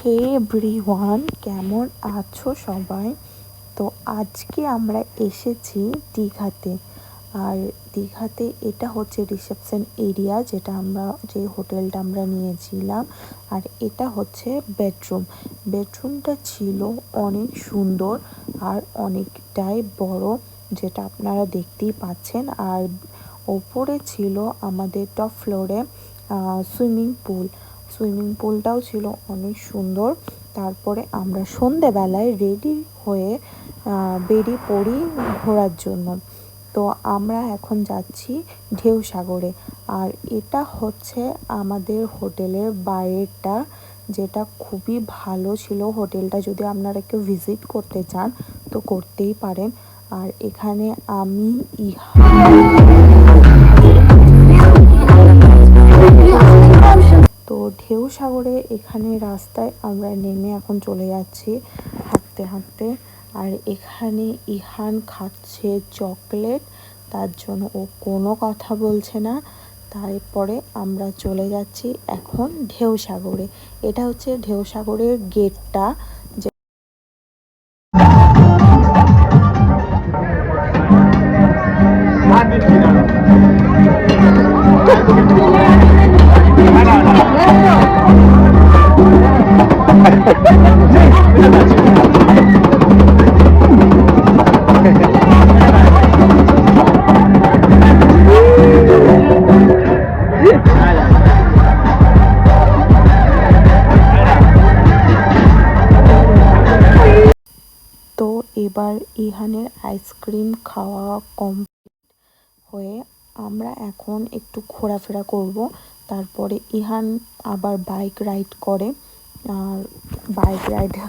হে everyone, কেমন আছো সবাই? তো আজকে আমরা এসেছি দীঘাতে। আর দীঘাতে এটা হচ্ছে রিসেপশন এরিয়া, যেটা আমরা যে হোটেলটা আমরা নিয়েছিলাম। আর এটা হচ্ছে বেডরুমটা ছিল অনেক সুন্দর আর অনেকটাই বড়, যেটা আপনারা দেখতেই পাচ্ছেন। আর ওপরে ছিল আমাদের টপ ফ্লোরে সুইমিং পুলটাও ছিল অনেক সুন্দর। তারপরে আমরা সন্ধেবেলায় রেডি হয়ে বেরিয়ে পড়ি ঘোরার জন্য। তো আমরা এখন যাচ্ছি ঢেউসাগরে। আর এটা হচ্ছে আমাদের হোটেলের বাইরেটা, যেটা খুবই ভালো ছিল। হোটেলটা যদি আপনারা কেউ ভিজিট করতে চান তো করতেই পারেন। আর এখানে আমি তো ঢেউসাগরে এখানে রাস্তায় আমরা নেমে এখন চলে যাচ্ছি হাঁটতে হাঁটতে। আর এখানে ইহান খাচ্ছে চকলেট, তার জন্য ও কোনো কথা বলছে না। তারপরে আমরা চলে যাচ্ছি এখন ঢেউসাগরে। এটা হচ্ছে ঢেউসাগরের গেটটা। তো এবার ইহানের আইসক্রিম খাওয়া কমপ্লিট হয়ে আমরা এখন একটু ঘোরাফেরা করব। তারপরে ইহান আবার বাইক রাইড করে। আর বাইক রাইডে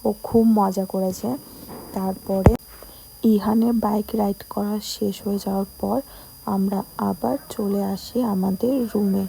ও খুব মজা করেছে। তারপরে ইহানের বাইক রাইড করা শেষ হয়ে যাওয়ার পর আমরা আবার চলে আসি আমাদের রুমে।